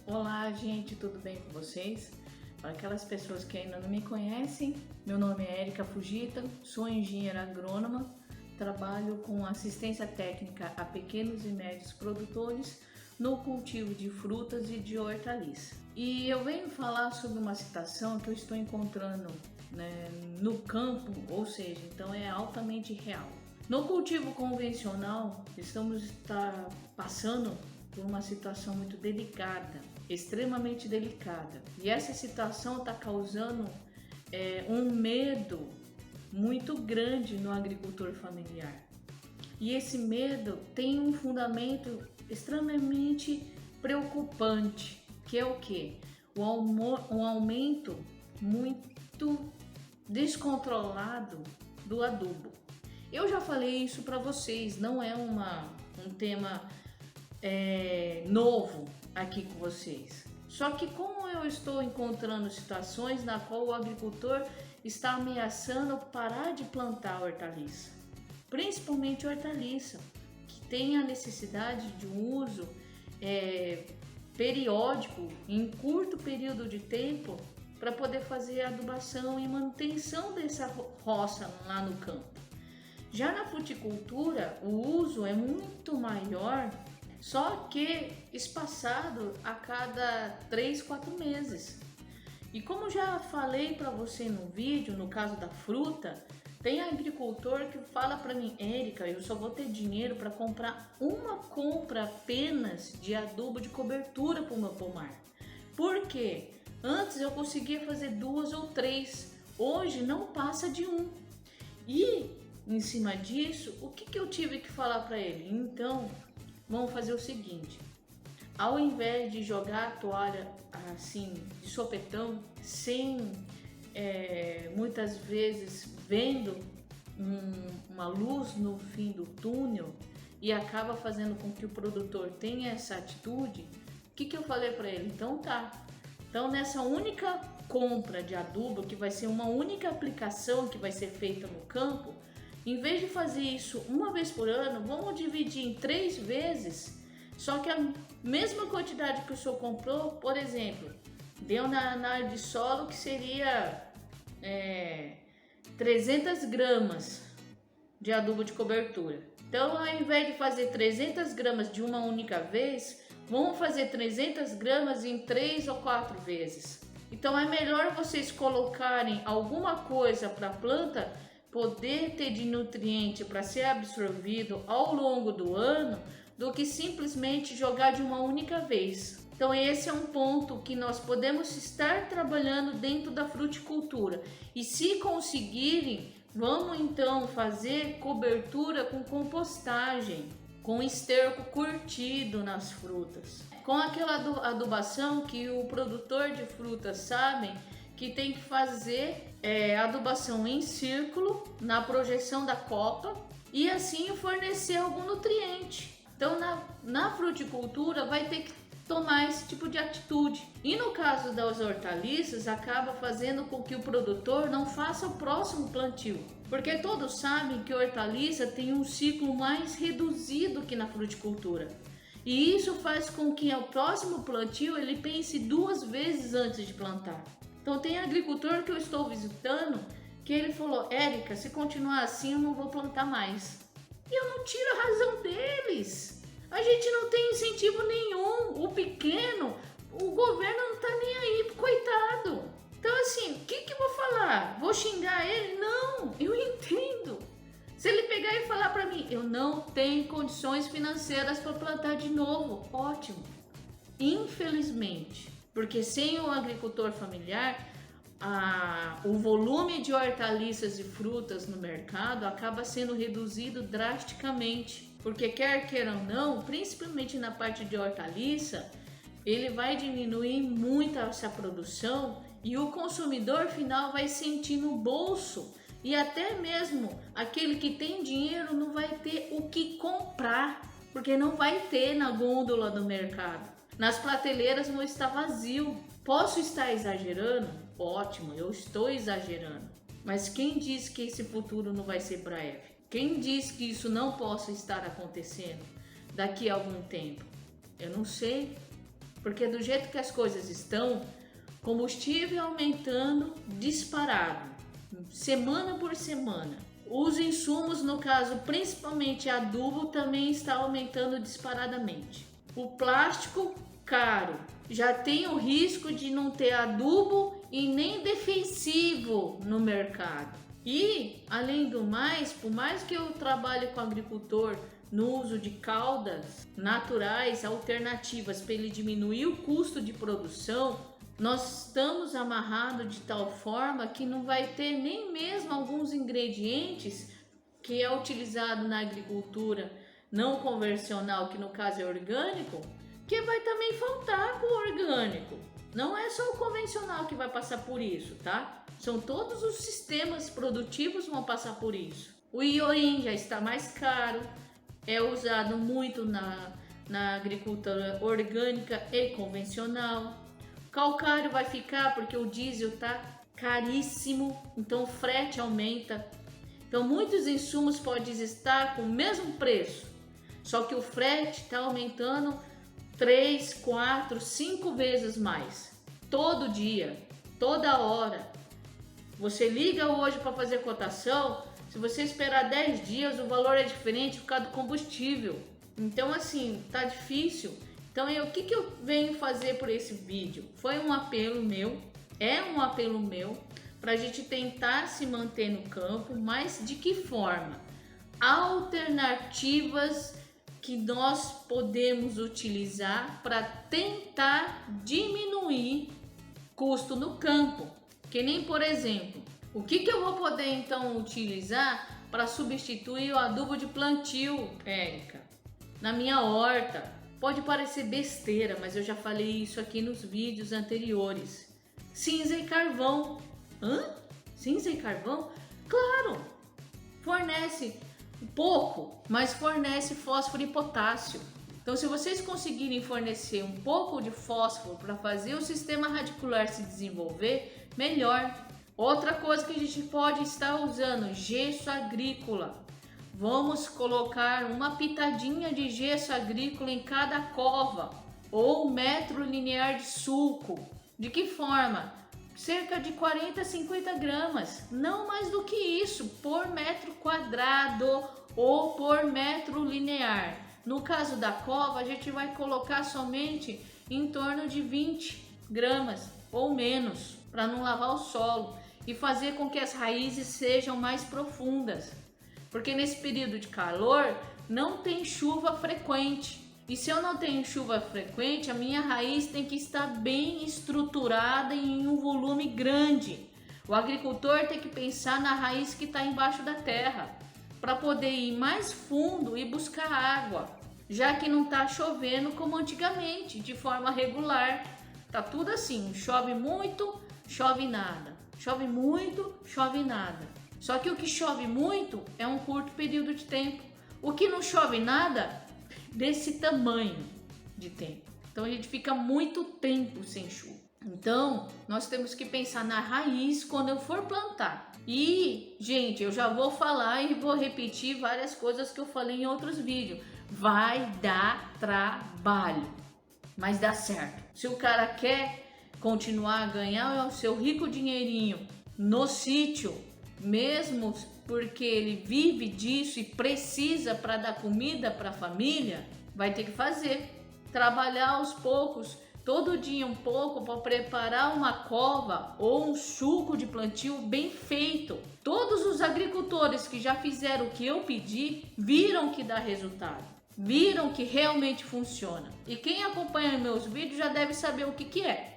Olá, gente, tudo bem com vocês? Para aquelas pessoas que ainda não me conhecem, meu nome é Érica Fujita, sou engenheira agrônoma, trabalho com assistência técnica a pequenos e médios produtores no cultivo de frutas e de hortaliças. E eu venho falar sobre uma situação que eu estou encontrando, no campo, ou seja, então é altamente real. No cultivo convencional, estamos passando por uma situação muito delicada, extremamente delicada. E essa situação está causando um medo muito grande no agricultor familiar. E esse medo tem um fundamento extremamente preocupante, que é o quê? Um aumento muito descontrolado do adubo. Eu já falei isso para vocês, não é um tema novo aqui com vocês. Só que como eu estou encontrando situações na qual o agricultor está ameaçando parar de plantar hortaliça, principalmente hortaliça, que tem a necessidade de um uso periódico, em curto período de tempo, para poder fazer a adubação e manutenção dessa roça lá no campo. Já na fruticultura, o uso é muito maior, só que espaçado a cada 3, 4 meses. E como já falei para você no vídeo, no caso da fruta, tem agricultor que fala para mim: Érica, eu só vou ter dinheiro para comprar uma compra apenas de adubo de cobertura para o meu pomar. Por quê? Antes eu conseguia fazer 2 ou 3, hoje não passa de 1. E em cima disso, o que eu tive que falar para ele? Então, vamos fazer o seguinte: ao invés de jogar a toalha assim de sopetão, sem muitas vezes vendo uma luz no fim do túnel, e acaba fazendo com que o produtor tenha essa atitude, o que eu falei para ele? Então tá, então nessa única compra de adubo, que vai ser uma única aplicação que vai ser feita no campo, em vez de fazer isso uma vez por ano, vamos dividir em 3 vezes, só que a mesma quantidade que o senhor comprou, por exemplo, deu na área de solo, que seria 300 gramas de adubo de cobertura. Então, ao invés de fazer 300 gramas de uma única vez, vamos fazer 300 gramas em 3 ou 4 vezes. Então, é melhor vocês colocarem alguma coisa para a planta poder ter de nutriente para ser absorvido ao longo do ano, do que simplesmente jogar de uma única vez. Então esse é um ponto que nós podemos estar trabalhando dentro da fruticultura. E se conseguirem, vamos então fazer cobertura com compostagem, com esterco curtido nas frutas, com aquela adubação que o produtor de frutas sabe que tem que fazer adubação em círculo na projeção da copa e assim fornecer algum nutriente. Então na fruticultura vai ter que tomar esse tipo de atitude. E no caso das hortaliças, acaba fazendo com que o produtor não faça o próximo plantio, porque todos sabem que a hortaliça tem um ciclo mais reduzido que na fruticultura. E isso faz com que ao próximo plantio ele pense 2 vezes antes de plantar. Então tem agricultor que eu estou visitando que ele falou: Érica, se continuar assim eu não vou plantar mais. E eu não tiro a razão deles. A gente não tem incentivo nenhum. O pequeno, o governo não tá nem aí, coitado. Então assim, o que eu vou falar? Vou xingar ele? Não, eu entendo. Se ele pegar e falar para mim: eu não tenho condições financeiras para plantar de novo, ótimo. Infelizmente, porque sem o agricultor familiar, o volume de hortaliças e frutas no mercado acaba sendo reduzido drasticamente. Porque quer queira ou não, principalmente na parte de hortaliça, ele vai diminuir muito essa produção e o consumidor final vai sentir no bolso. E até mesmo aquele que tem dinheiro não vai ter o que comprar, porque não vai ter na gôndola do mercado. Nas prateleiras vão estar vazio. Posso estar exagerando? Ótimo, eu estou exagerando. Mas quem diz que esse futuro não vai ser breve? Quem diz que isso não possa estar acontecendo daqui a algum tempo? Eu não sei. Porque do jeito que as coisas estão, combustível aumentando disparado, semana por semana. Os insumos, no caso, principalmente adubo, também está aumentando disparadamente. O plástico caro, já tem o risco de não ter adubo e nem defensivo no mercado. E, além do mais, por mais que eu trabalhe com agricultor no uso de caudas naturais alternativas para ele diminuir o custo de produção, nós estamos amarrados de tal forma que não vai ter nem mesmo alguns ingredientes que é utilizado na agricultura não convencional, que no caso é orgânico, que vai também faltar com o orgânico. Não é só o convencional que vai passar por isso, tá? São todos os sistemas produtivos que vão passar por isso. O iorim já está mais caro, é usado muito na agricultura orgânica e convencional. Calcário vai ficar porque o diesel tá caríssimo, então o frete aumenta. Então muitos insumos podem estar com o mesmo preço, só que o frete está aumentando 3, 4, 5 vezes mais. Todo dia, toda hora. Você liga hoje para fazer cotação, se você esperar 10 dias, o valor é diferente por causa do combustível. Então assim, tá difícil. Então, o que eu venho fazer por esse vídeo? Foi um apelo meu, é um apelo meu, para a gente tentar se manter no campo, mas de que forma? Alternativas que nós podemos utilizar para tentar diminuir custo no campo. Que nem, por exemplo, o que eu vou poder então utilizar para substituir o adubo de plantio, Érica, na minha horta? Pode parecer besteira, mas eu já falei isso aqui nos vídeos anteriores. Cinza e carvão. Hã? Cinza e carvão? Claro! Fornece pouco, mas fornece fósforo e potássio. Então, se vocês conseguirem fornecer um pouco de fósforo para fazer o sistema radicular se desenvolver, melhor. Outra coisa que a gente pode estar usando, gesso agrícola. Vamos colocar uma pitadinha de gesso agrícola em cada cova ou 1 metro linear de sulco. De que forma? Cerca de 40 a 50 gramas, não mais do que isso, por metro quadrado ou por metro linear. No caso da cova, a gente vai colocar somente em torno de 20 gramas ou menos, para não lavar o solo e fazer com que as raízes sejam mais profundas. Porque nesse período de calor não tem chuva frequente. E se eu não tenho chuva frequente, a minha raiz tem que estar bem estruturada em um volume grande. O agricultor tem que pensar na raiz que está embaixo da terra, para poder ir mais fundo e buscar água, já que não está chovendo como antigamente, de forma regular. Tá tudo assim, chove muito, chove nada. Chove muito, chove nada. Só que o que chove muito é um curto período de tempo. O que não chove nada, desse tamanho de tempo. Então a gente fica muito tempo sem chuva. Então nós temos que pensar na raiz quando eu for plantar. E, gente, eu já vou falar e vou repetir várias coisas que eu falei em outros vídeos. Vai dar trabalho, mas dá certo. Se o cara quer continuar a ganhar o seu rico dinheirinho no sítio, mesmo porque ele vive disso e precisa para dar comida para a família, vai ter que fazer. Trabalhar aos poucos, todo dia um pouco, para preparar uma cova ou um sulco de plantio bem feito. Todos os agricultores que já fizeram o que eu pedi, viram que dá resultado. Viram que realmente funciona. E quem acompanha meus vídeos já deve saber o que é.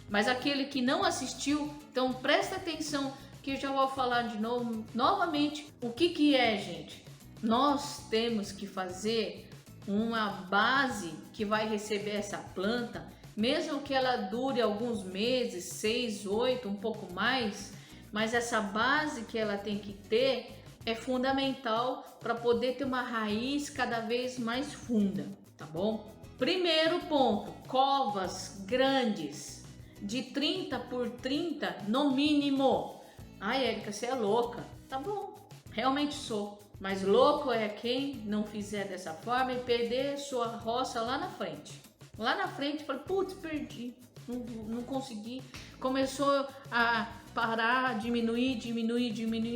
Mas aquele que não assistiu, então presta atenção que eu já vou falar de novo, novamente, o que é, gente? Nós temos que fazer uma base que vai receber essa planta, mesmo que ela dure alguns meses, 6, 8, um pouco mais, mas essa base que ela tem que ter é fundamental para poder ter uma raiz cada vez mais funda, tá bom? Primeiro ponto, covas grandes, de 30 por 30 no mínimo. Ai, Érica, você é louca. Tá bom, realmente sou. Mas louco é quem não fizer dessa forma e perder sua roça lá na frente. Lá na frente, falei, putz, perdi, não consegui. Começou a parar, diminuir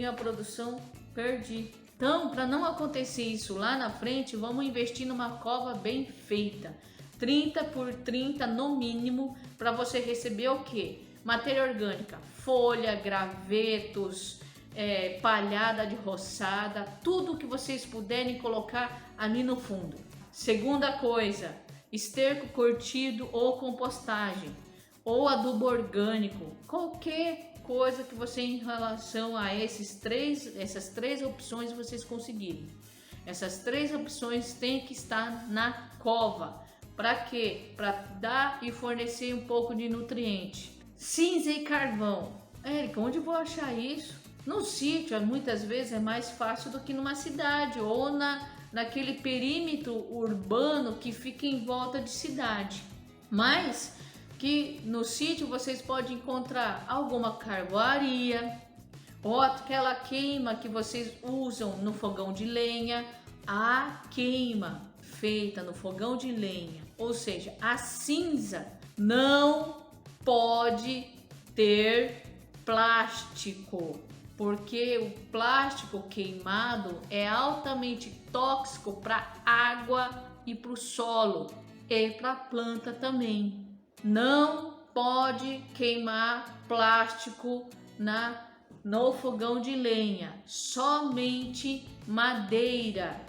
a produção, perdi. Então, para não acontecer isso lá na frente, vamos investir numa cova bem feita. 30 por 30 no mínimo, para você receber o quê? Matéria orgânica, folha, gravetos, palhada de roçada, tudo que vocês puderem colocar ali no fundo. Segunda coisa, esterco curtido ou compostagem, ou adubo orgânico, qualquer coisa que você em relação a essas três opções vocês conseguirem. Essas três opções têm que estar na cova. Para quê? Para dar e fornecer um pouco de nutriente. Cinza e carvão. Érica, onde eu vou achar isso? No sítio, muitas vezes é mais fácil do que numa cidade ou naquele perímetro urbano que fica em volta de cidade. Mas que no sítio vocês podem encontrar alguma carvoaria ou aquela queima que vocês usam no fogão de lenha, a queima feita no fogão de lenha, ou seja, a cinza não pode ter plástico, porque o plástico queimado é altamente tóxico para a água e para o solo e para a planta também. Não pode queimar plástico no fogão de lenha, somente madeira,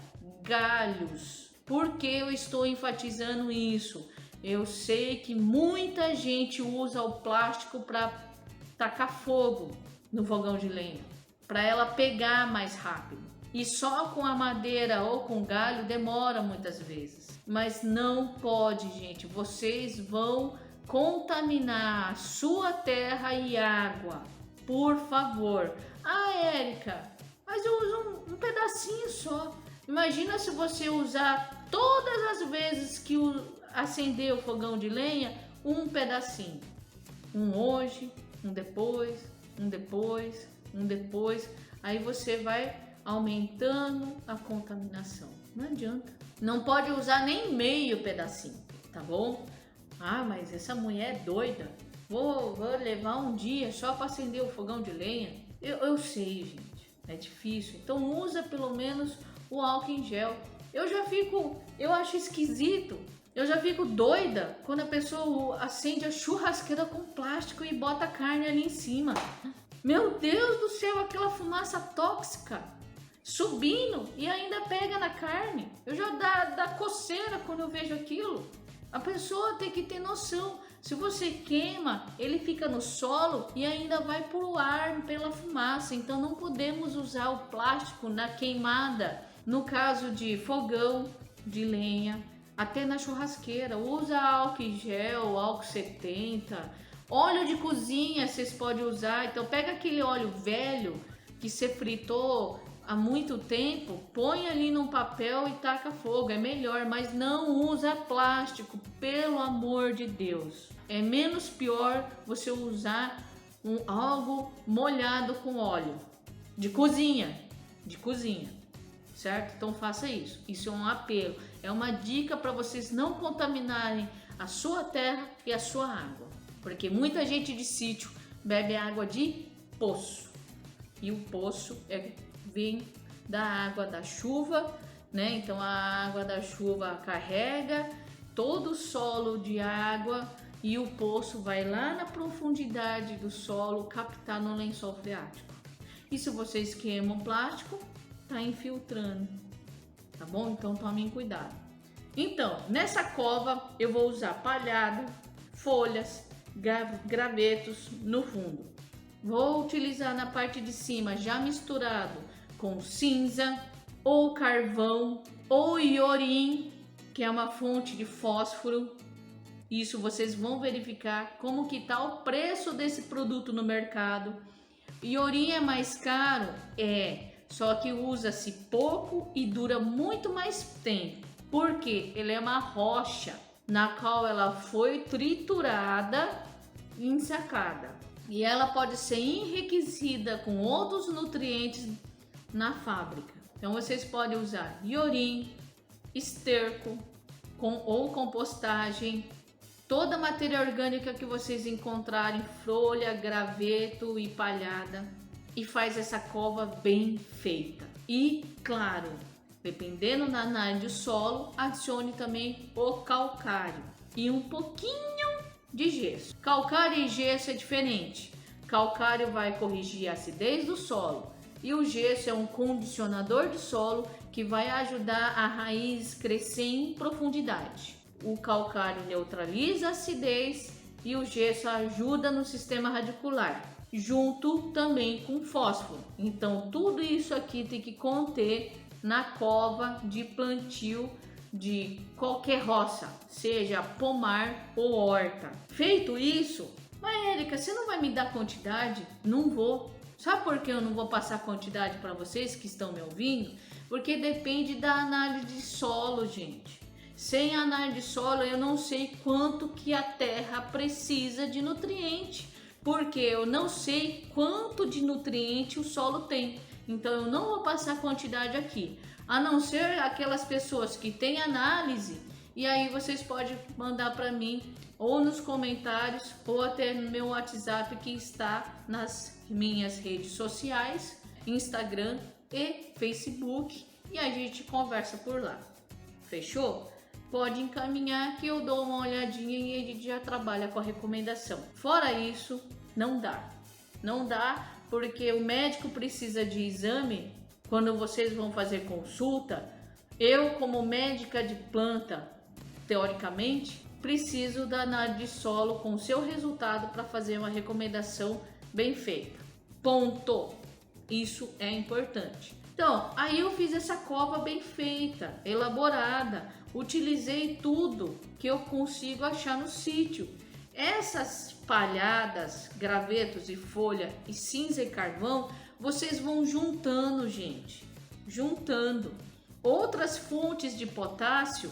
galhos. Por que eu estou enfatizando isso? Eu sei que muita gente usa o plástico para tacar fogo no fogão de lenha, para ela pegar mais rápido. E só com a madeira ou com galho demora muitas vezes. Mas não pode, gente. Vocês vão contaminar a sua terra e água. Por favor. Ah, Érica, mas eu uso um pedacinho só. Imagina se você usar todas as vezes que acender o fogão de lenha, um pedacinho. Um hoje, um depois, um depois, um depois. Aí você vai aumentando a contaminação. Não adianta. Não pode usar nem meio pedacinho, tá bom? Ah, mas essa mulher é doida. Vou levar um dia só para acender o fogão de lenha. Eu sei, gente. É difícil. Então usa pelo menos o álcool em gel. Eu acho esquisito. Eu já fico doida quando a pessoa acende a churrasqueira com plástico e bota a carne ali em cima. Meu Deus do céu, aquela fumaça tóxica subindo e ainda pega na carne. Eu já dá coceira quando eu vejo aquilo. A pessoa tem que ter noção. Se você queima, ele fica no solo e ainda vai pro ar pela fumaça. Então não podemos usar o plástico na queimada. No caso de fogão de lenha, até na churrasqueira, usa álcool em gel, álcool 70. Óleo de cozinha vocês podem usar. Então pega aquele óleo velho que você fritou há muito tempo, põe ali num papel e taca fogo, é melhor, mas não usa plástico, pelo amor de Deus. É menos pior você usar algo molhado com óleo de cozinha, certo? Então faça isso. Isso é um apelo, é uma dica para vocês não contaminarem a sua terra e a sua água, porque muita gente de sítio bebe água de poço e o poço vem da água da chuva, né? Então a água da chuva carrega todo o solo de água e o poço vai lá na profundidade do solo captar no lençol freático. E se vocês queimam plástico, tá infiltrando, tá bom? Então tomem cuidado. Então, nessa cova eu vou usar palhada, folhas, gravetos no fundo. Vou utilizar na parte de cima já misturado com cinza ou carvão ou iorim, que é uma fonte de fósforo. Isso vocês vão verificar como que tá o preço desse produto no mercado. Iorim é mais caro? Só que usa-se pouco e dura muito mais tempo. Porque ele é uma rocha na qual ela foi triturada e ensacada. E ela pode ser enriquecida com outros nutrientes na fábrica. Então vocês podem usar iorim, esterco, ou compostagem, toda a matéria orgânica que vocês encontrarem, folha, graveto e palhada, e faz essa cova bem feita. E claro, dependendo da análise do solo, adicione também o calcário e um pouquinho de gesso. Calcário e gesso é diferente. Calcário vai corrigir a acidez do solo e o gesso é um condicionador de solo que vai ajudar a raiz crescer em profundidade. O calcário neutraliza a acidez e o gesso ajuda no sistema radicular, junto também com fósforo. Então tudo isso aqui tem que conter na cova de plantio de qualquer roça, seja pomar ou horta. Feito isso, mas Érica, você não vai me dar quantidade? Não vou. Sabe por que eu não vou passar quantidade para vocês que estão me ouvindo? Porque depende da análise de solo, gente. Sem análise de solo, eu não sei quanto que a terra precisa de nutriente, porque eu não sei quanto de nutriente o solo tem. Então eu não vou passar quantidade aqui, a não ser aquelas pessoas que têm análise, e aí vocês podem mandar para mim ou nos comentários ou até no meu WhatsApp que está nas minhas redes sociais, Instagram e Facebook, e a gente conversa por lá. Fechou? Pode encaminhar que eu dou uma olhadinha e a gente já trabalha com a recomendação. Fora isso, não dá. Não dá porque o médico precisa de exame quando vocês vão fazer consulta. Eu, como médica de planta, teoricamente, preciso da análise de solo com o seu resultado para fazer uma recomendação bem feita. Ponto. Isso é importante. Então, aí eu fiz essa cova bem feita, elaborada, utilizei tudo que eu consigo achar no sítio. Essas palhadas, gravetos e folha e cinza e carvão, vocês vão juntando, gente, juntando. Outras fontes de potássio,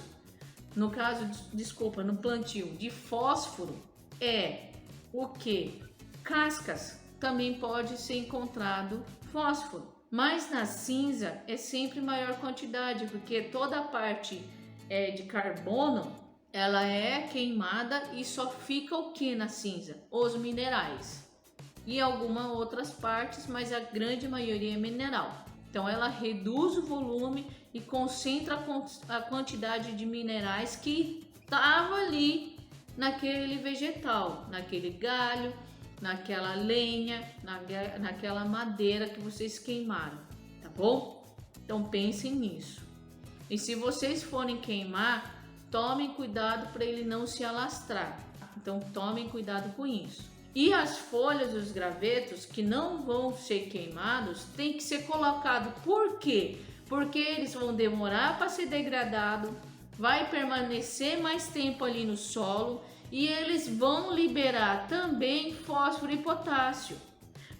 no caso, desculpa, no plantio de fósforo, é o que? Cascas, também pode ser encontrado fósforo. Mas na cinza é sempre maior quantidade, porque toda a parte de carbono, ela é queimada e só fica o que na cinza? Os minerais. E algumas outras partes, mas a grande maioria é mineral. Então ela reduz o volume e concentra a quantidade de minerais que estava ali naquele vegetal, naquele galho, naquela lenha, naquela madeira que vocês queimaram, tá bom? Então pensem nisso. E se vocês forem queimar, tomem cuidado para ele não se alastrar. Então tomem cuidado com isso. E as folhas, os gravetos que não vão ser queimados, tem que ser colocado. Por quê? Porque eles vão demorar para ser degradado, vai permanecer mais tempo ali no solo e eles vão liberar também fósforo e potássio.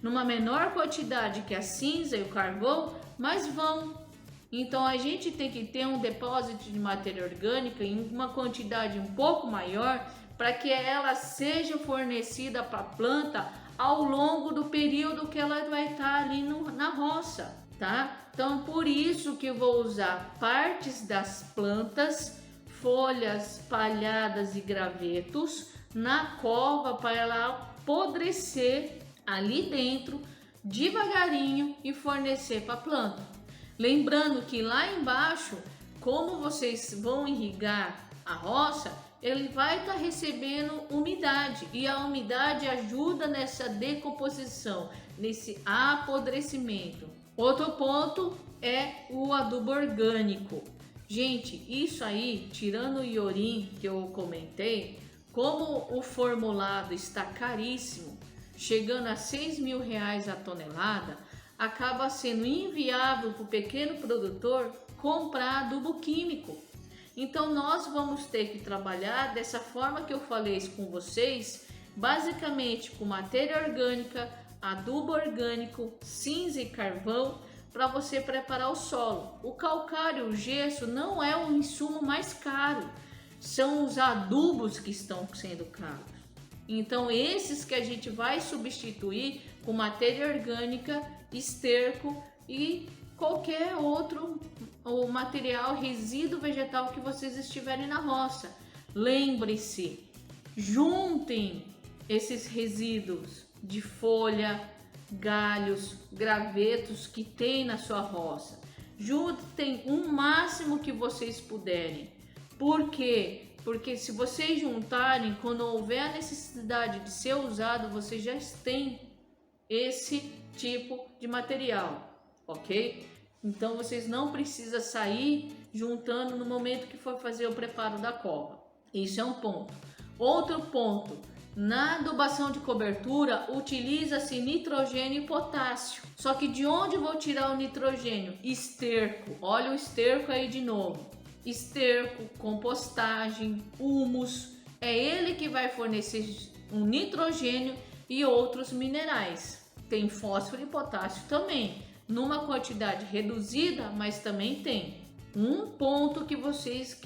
Numa menor quantidade que a cinza e o carvão, mas vão. Então a gente tem que ter um depósito de matéria orgânica em uma quantidade um pouco maior para que ela seja fornecida para a planta ao longo do período que ela vai estar ali na roça, tá? Então por isso que eu vou usar partes das plantas, folhas, palhadas e gravetos na cova para ela apodrecer ali dentro devagarinho e fornecer para a planta. Lembrando que lá embaixo, como vocês vão irrigar a roça, ele vai estar recebendo umidade e a umidade ajuda nessa decomposição, nesse apodrecimento. Outro ponto é o adubo orgânico. Gente, isso aí, tirando o iorim que eu comentei, como o formulado está caríssimo, chegando a R$6.000 a tonelada, acaba sendo inviável para o pequeno produtor comprar adubo químico. Então nós vamos ter que trabalhar dessa forma que eu falei com vocês, basicamente com matéria orgânica, adubo orgânico, cinza e carvão, para você preparar o solo. O calcário, o gesso não é o insumo mais caro, são os adubos que estão sendo caros. Então esses que a gente vai substituir com matéria orgânica, esterco e qualquer outro ou material resíduo vegetal que vocês estiverem na roça. Lembre-se, juntem esses resíduos de folha, galhos, gravetos que tem na sua roça. Juntem o máximo que vocês puderem. Por quê? Porque se vocês juntarem, quando houver a necessidade de ser usado, vocês já têm esse tipo de material, ok? Então vocês não precisam sair juntando no momento que for fazer o preparo da cova. Isso é um ponto. Outro ponto, na adubação de cobertura utiliza-se nitrogênio e potássio. Só que de onde eu vou tirar o nitrogênio? Esterco. Olha o esterco aí de novo. Esterco, compostagem, humus. É ele que vai fornecer um nitrogênio e outros minerais. Tem fósforo e potássio também, numa quantidade reduzida, mas também tem. Um ponto que vocês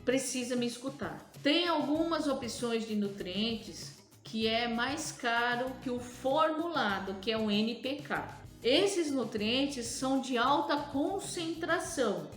precisam me escutar. Tem algumas opções de nutrientes que é mais caro que o formulado, que é o NPK. Esses nutrientes são de alta concentração,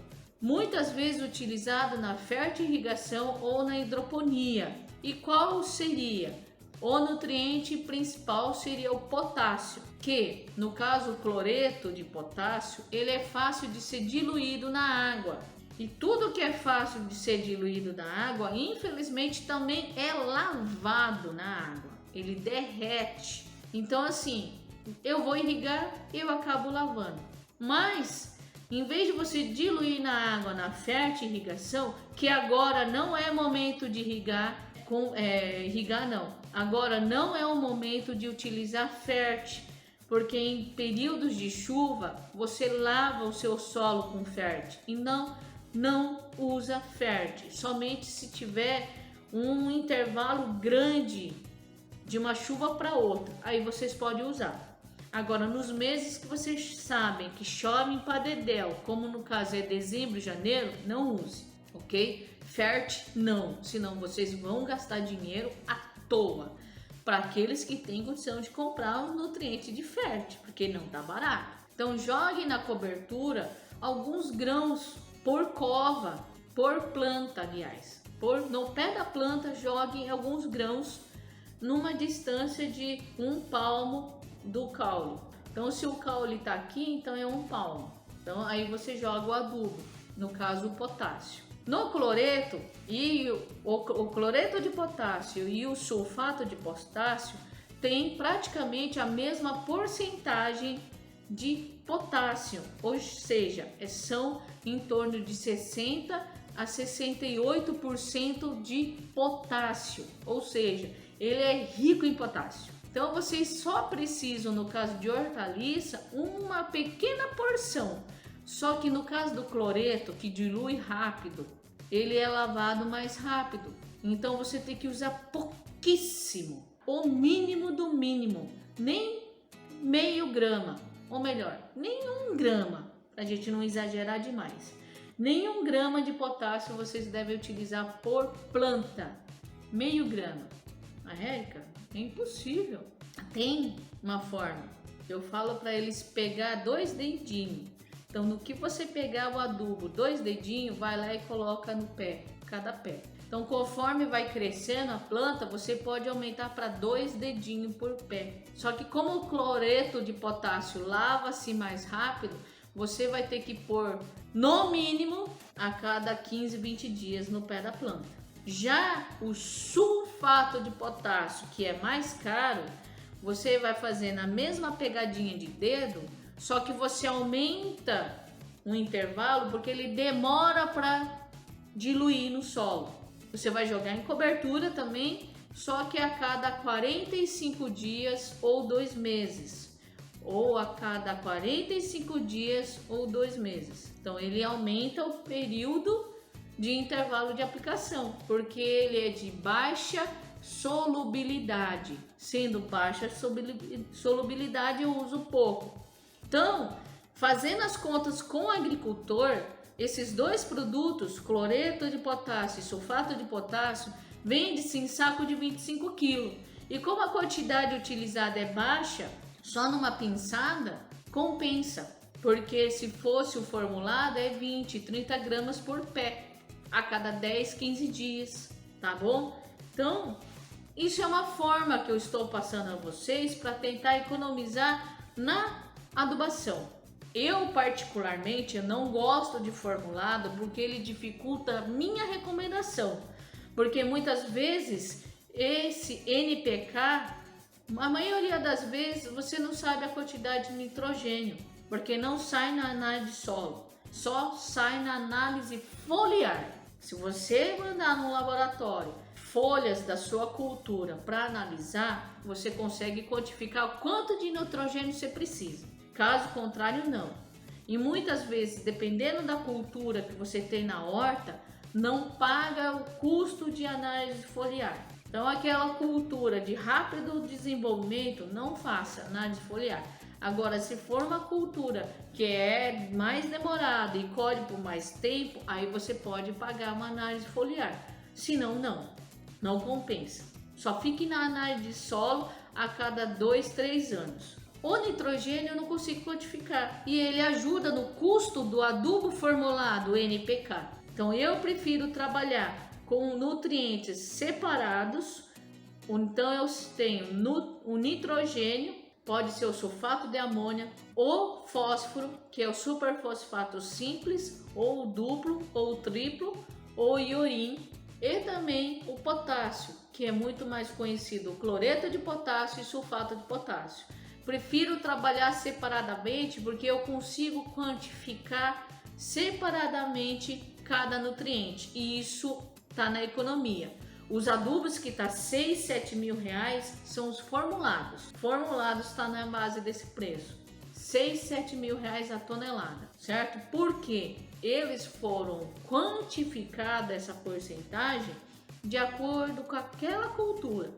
muitas vezes utilizado na fertirrigação ou na hidroponia. E qual seria? O nutriente principal seria o potássio, que no caso o cloreto de potássio, ele é fácil de ser diluído na água. E tudo que é fácil de ser diluído na água, infelizmente também é lavado na água. Ele derrete. Então assim, eu vou irrigar, eu acabo lavando. Mas em vez de você diluir na água na fertirrigação, que agora não é momento de irrigar não. Agora não é o momento de utilizar fert, porque em períodos de chuva você lava o seu solo com fert e não usa fert. Somente se tiver um intervalo grande de uma chuva para outra, aí vocês podem usar. Agora, nos meses que vocês sabem que chove para dedéu, como no caso é dezembro, janeiro, não use, ok? Fert não, senão vocês vão gastar dinheiro à toa. Para aqueles que têm condição de comprar um nutriente de fert, porque não tá barato. Então jogue na cobertura alguns grãos por cova, por planta, aliás. No pé da planta jogue alguns grãos numa distância de 1 palmo do caule. Então se o caule está aqui, então é 1 palmo. Então aí você joga o adubo, no caso o potássio. No cloreto, e o cloreto de potássio e o sulfato de potássio tem praticamente a mesma porcentagem de potássio, ou seja, são em torno de 60 a 68% de potássio, ou seja, ele é rico em potássio. Então vocês só precisam, no caso de hortaliça, uma pequena porção. Só que no caso do cloreto, que dilui rápido, ele é lavado mais rápido. Então você tem que usar pouquíssimo, o mínimo do mínimo, nem meio grama, ou melhor, nem 1 grama, para a gente não exagerar demais. Nem 1 grama de potássio vocês devem utilizar por planta, meio grama. Érica, é impossível. Tem uma forma, eu falo para eles pegar 2 dedinhos. Então, no que você pegar o adubo, 2 dedinhos, vai lá e coloca no pé, cada pé. Então, conforme vai crescendo a planta, você pode aumentar para 2 dedinhos por pé. Só que como o cloreto de potássio lava-se mais rápido, você vai ter que pôr no mínimo a cada 15, 20 dias no pé da planta. Já o sulfato de potássio, que é mais caro, você vai fazer na mesma pegadinha de dedo, só que você aumenta o intervalo porque ele demora para diluir no solo. Você vai jogar em cobertura também, só que a cada 45 dias ou 2 meses. Ou a cada 45 dias ou 2 meses. Então ele aumenta o período de intervalo de aplicação, porque ele é de baixa solubilidade. Sendo baixa solubilidade, eu uso pouco. Então, fazendo as contas com o agricultor, esses 2 produtos, cloreto de potássio e sulfato de potássio, vende-se em saco de 25 kg. E como a quantidade utilizada é baixa, só numa pinçada, compensa. porque se fosse o formulado é 20, 30 gramas por pé a cada 10, 15 dias, tá bom? Então, isso é uma forma que eu estou passando a vocês para tentar economizar na adubação. Eu particularmente eu não gosto de formulado porque ele dificulta a minha recomendação, porque muitas vezes esse NPK, a maioria das vezes você não sabe a quantidade de nitrogênio, porque não sai na análise de solo, só sai na análise foliar. Se você mandar no laboratório folhas da sua cultura para analisar, você consegue quantificar o quanto de nitrogênio você precisa. Caso contrário, não. E muitas vezes, dependendo da cultura que você tem na horta, não paga o custo de análise foliar. Então, aquela cultura de rápido desenvolvimento, não faça análise foliar. Agora, se for uma cultura que é mais demorada e colhe por mais tempo, aí você pode pagar uma análise foliar. Se não, não compensa. Só fique na análise de solo a cada 2, 3 anos. O nitrogênio eu não consigo quantificar e ele ajuda no custo do adubo formulado NPK. Então eu prefiro trabalhar com nutrientes separados. Então eu tenho o nitrogênio, pode ser o sulfato de amônia, ou fósforo, que é o superfosfato simples, ou o duplo, ou o triplo, ou iorim, e também o potássio, que é muito mais conhecido, o cloreto de potássio e sulfato de potássio. Prefiro trabalhar separadamente porque eu consigo quantificar separadamente cada nutriente e isso está na economia. Os adubos que tá 6, 7 mil reais são os formulados. Formulados está na base desse preço. 6, 7 mil reais a tonelada, certo? Porque eles foram quantificados essa porcentagem de acordo com aquela cultura.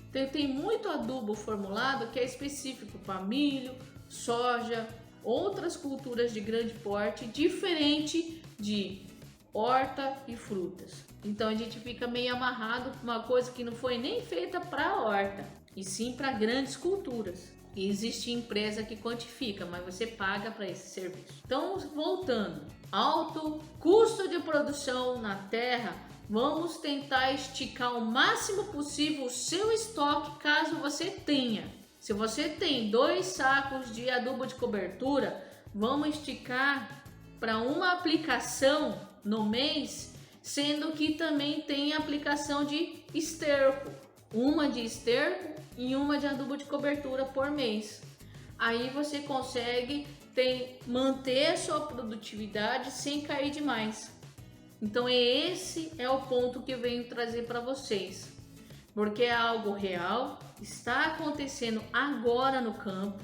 Então, tem muito adubo formulado que é específico para milho, soja, outras culturas de grande porte, diferente de horta e frutas. Então a gente fica meio amarrado com uma coisa que não foi nem feita para a horta, e sim para grandes culturas. E existe empresa que quantifica, mas você paga para esse serviço. Então, voltando, alto custo de produção na terra, vamos tentar esticar o máximo possível o seu estoque caso você tenha. Se você tem 2 sacos de adubo de cobertura, vamos esticar para uma aplicação no mês, sendo que também tem aplicação de esterco, uma de esterco e uma de adubo de cobertura por mês. Aí você consegue manter a sua produtividade sem cair demais. Então esse é o ponto que eu venho trazer para vocês, porque é algo real, está acontecendo agora no campo.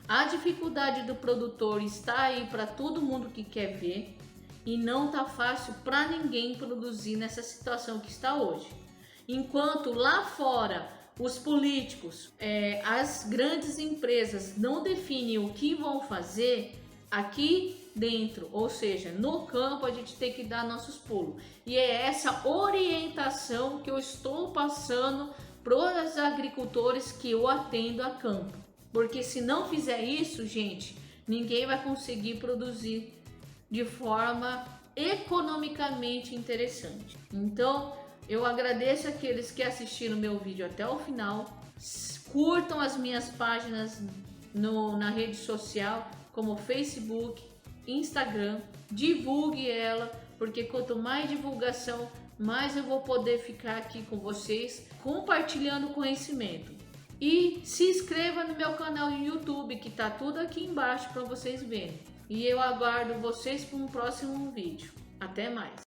A dificuldade do produtor está aí para todo mundo que quer ver e não tá fácil para ninguém produzir nessa situação que está hoje. Enquanto lá fora os políticos, as grandes empresas não definem o que vão fazer, aqui dentro, ou seja, no campo, a gente tem que dar nossos pulos. E é essa orientação que eu estou passando para os agricultores que eu atendo a campo. Porque se não fizer isso, gente, ninguém vai conseguir produzir de forma economicamente interessante. Então, eu agradeço aqueles que assistiram meu vídeo até o final. Curtam as minhas páginas na rede social, como Facebook, Instagram. Divulgue ela, porque quanto mais divulgação, mais eu vou poder ficar aqui com vocês, compartilhando conhecimento. E se inscreva no meu canal no YouTube, que tá tudo aqui embaixo para vocês verem. E eu aguardo vocês para um próximo vídeo. Até mais!